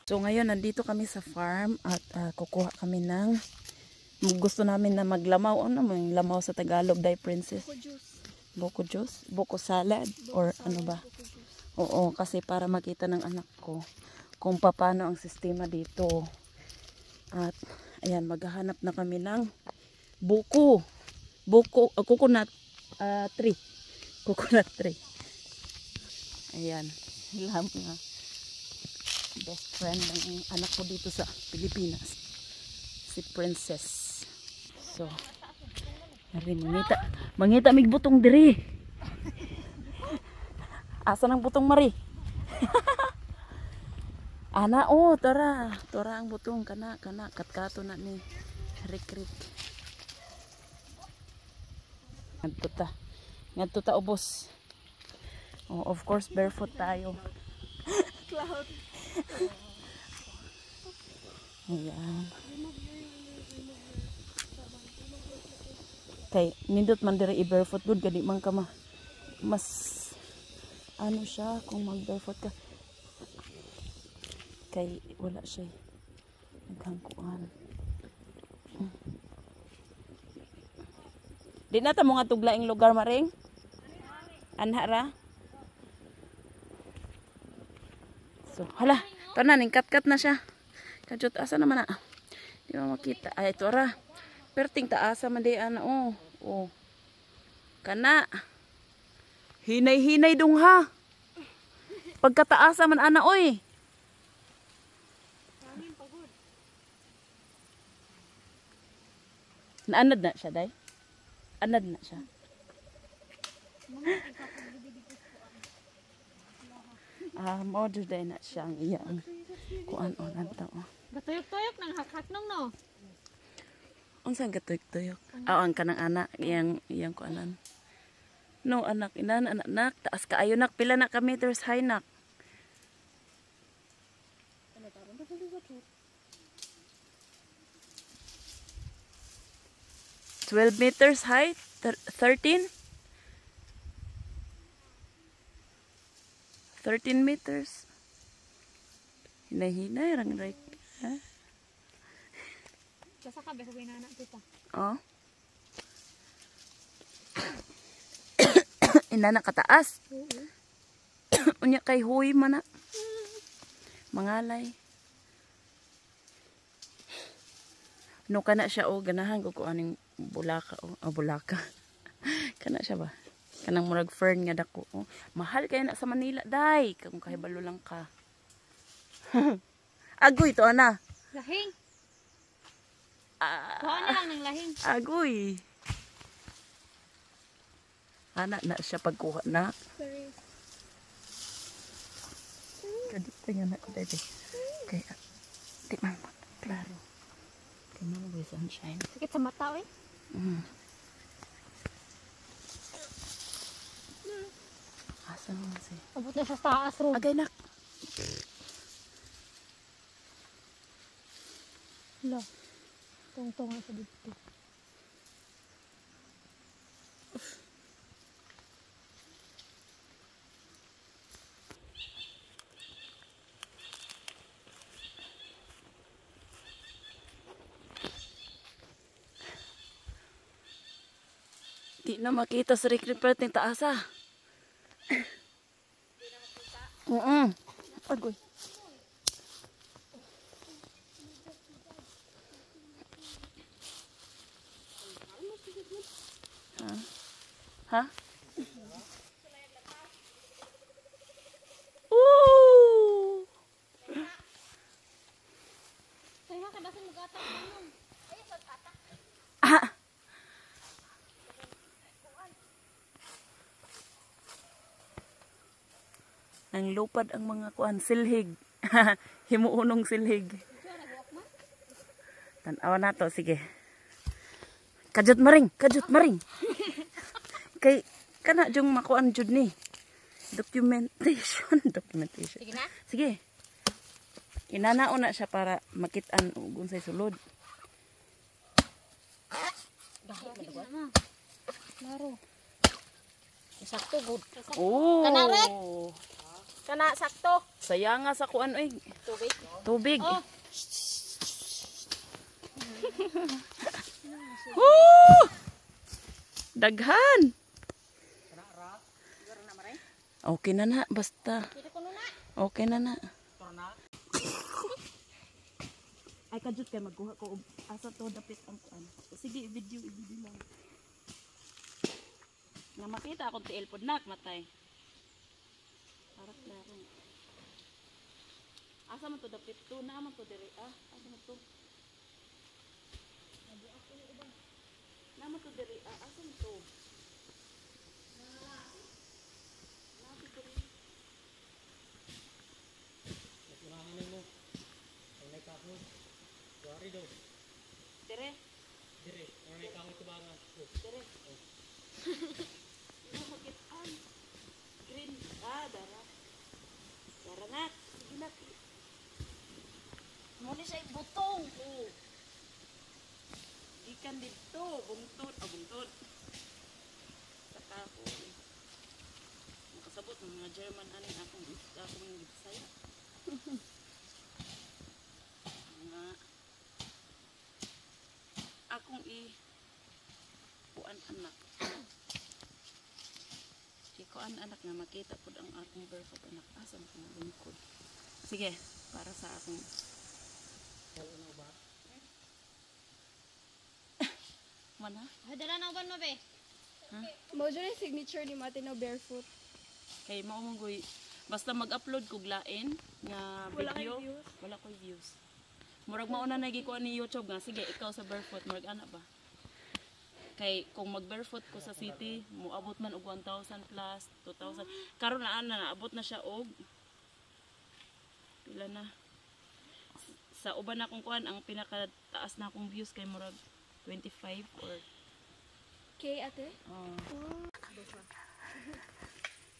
So ngayon nandito kami sa farm at kukuha kami ng gusto namin na maglamaw. Ano mo yung lamaw sa Tagalog, Day Princess? Buko juice. Buko juice? Buko salad? Or ano ba? Oo, kasi para makita ng anak ko kung paano ang sistema dito. At ayan, maghahanap na kami ng buko. Coconut tree. Coconut tree. Ayan, lamp nga. Best friend ng anak ko dito sa Pilipinas, si Princess. So hari mangita mig butong diri. Asa ng butong mari? Ana tara ang butong kana katkato na ni rik ngadto ta ubos. Of course barefoot tayo. Cloud. Ayan. Kay nindot man diri i-barefoot good gadi man ka mas ano siya kung mag-barefoot ka. Kay wala siya naghangkuan. Di na ta mo nga tuglaing lugar maring? Anhara? So, hala, tanan, kat na siya. Kajot, asa naman na? Di mo makita. Ay, ito ra. Perting taasa man di, ana, Kana. Hinay-hinay dong ha. Pagkataasa man, ana, oy. Naanad na siya, day? Anad na siya. Mo day na siya ang iyang kuan onan ta. Gatuyok-tuyok nang hakhak nung no. Unsang gatuyok-tuyok? Ang kanang anak iyang kuanan. No anak inan anak taas kaayo nak pila na ka meters high nak. $12 meters high? 13? 13 meters. Hinay-hinay rang right. Ha? Basta ka beso binana kita. Oh. Inana kataas. Unya kay huy man na. Mangalay. No kana siya ganahan ko aning bulaka bulaka. Kana siya ba? Kanang murag fern nga dako. Mahal kaya na sa Manila, day. Kung kahibalo lang ka. Agoy to, ana. Lahing. Kuha na lang ng lahing. Agoy. Ana na siya pagkuha na. Kadito nga na ko, dede. Kaya, di man mo. Klaro. Kaya mo may sunshine. Sakit sa mata, eh. Asa naman siya? Abot na siya sa taas, ro. Agay nak. Hala. Tungtong sa dito. Di na makita sa recruit ng taasa. Agoy. Ha? Ooh! Kaya ka dasan magata ng ay pagkata. Nang lupad ang mga kuan silhig. Himuunong silhig. Tanawa na to, sige. Kajut maring. Kay kana jung makuan jud ni. Documentation. Sige na. Sige. Inanao na siya para makitaan ug unsay sulod. Dahil na. Klaro. Sakto good. Oh. Kanare. kana sakto. Saya nga sa kuan oy. Tubig. Tubig. Oh. Woo! Daghan. Okay na na basta. Dito ko na. Okay na na. Ay kajut kay magkuha ko asa to dapit ang kuan. Sige, video lang. Nga makita akong tiil pod nak matay. Harap lang. Asa man to dapit to na man to diri asa man to? Naman to diri asa man to? Dire. Dire. May kahoy tubangan. Dire. Makitaan. Green. Dara. Dara na. Sige na. Muli siya butong. Ikan dito. Bungtod. Bungtod. Sa kahoy. Makasabot ng mga German aning akong saya. Akong kuan anak. Kuan anak nga makita pud ang akong barefoot anak asa ko na lingkod. Sige, para sa akong mana? Dala na uban mo be. Ha? Mo dyan yung signature ni Mate na barefoot. Kay mao mong goy basta mag-upload kog lain nga Wala video, kay views. wala koy views. Murag mauna na gikuan ni YouTube nga sige ikaw sa barefoot murag ana ba? Kay kung mag barefoot ko sa city, moabot man og 1,000 plus, 2,000. Karon na naabot na siya og pila na. Sa uban akong kuan ang pinakataas na akong views kay murag 25 or Okay, ate?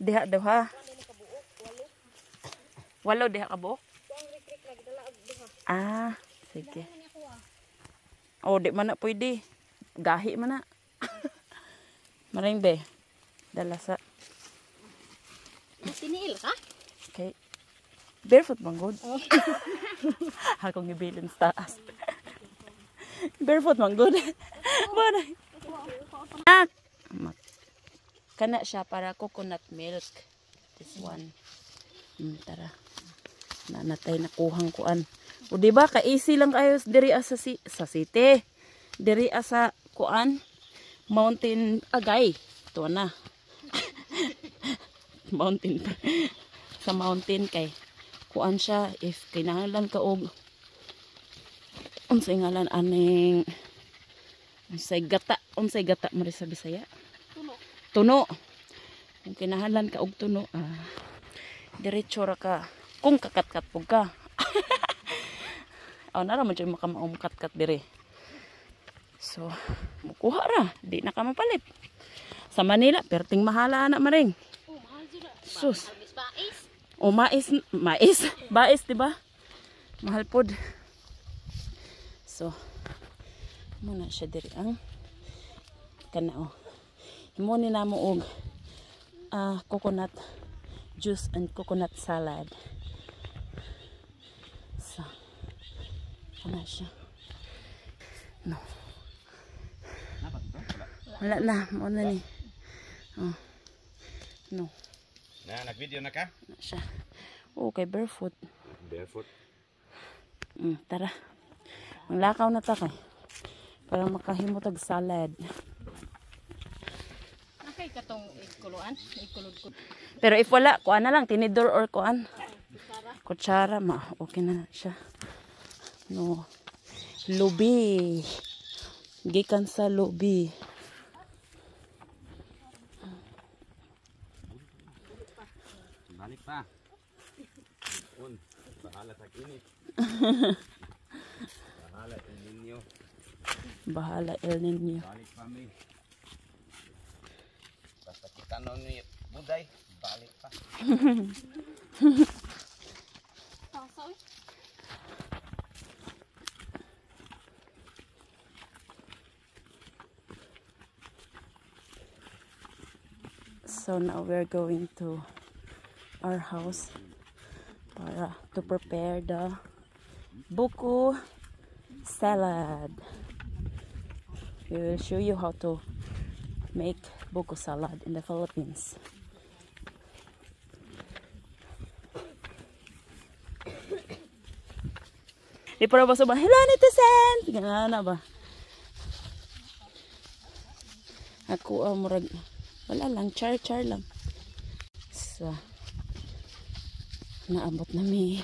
Diha daw ha. Walo diha ka buok? Sige. Oh, di man na pwede. Gahi man na. Maring be. Dala sa. Tiniil ka? Okay. Barefoot bang good? Akong ibilin sa taas. Barefoot bang good? Banay. Kana siya para coconut milk. This one. Tara. Nanatay na kuhang kuan. O diba ka easy lang kayo diri sa city. Diri sa kuan mountain agay. Ito na. Mountain sa mountain kay kuan siya if kinahanglan ka og unsay ngalan aning unsay gata mo sa Bisaya. Tuno. Kung kinahanglan ka og tuno, diretso ra ka. Kung kakat-kat pug ka. Nara man dyan makamaumkat-kat dire. So, mukuha ra. Di na ka mapalit. Sa Manila, perting mahala na maring. Mahal sila. Sus. Bais. Mais. Bais, diba? Mahal pod. So, muna siya dire ang kanao. Himuni na mo og coconut juice and coconut salad. So, ano siya? No. Wala na. Muna ni. No. Nag-video na ka? Wala siya. Okay, barefoot. Barefoot. Tara. Ang lakaw na ta kay. Para makahimutag salad. Nakay katong ikuluan, ikulod ko. Pero if wala, kuan na lang. Tinidor or kuan. Kutsara. Okay na siya. No. Lubi. Gikan sa lubi. Balik pa. Bahala sa init. Bahala El Nino. Bahala El Nino. Balik pa mi. Basta kita noon ni Buday. Balik pa. Tasa oy. So now we're going to our house para to prepare the buko salad. We will show you how to make buko salad in the Philippines. Di para ba sobrang, hello netizen! Ganyan na ba? Ako murag, wala lang, char lang. So, naabot na mi.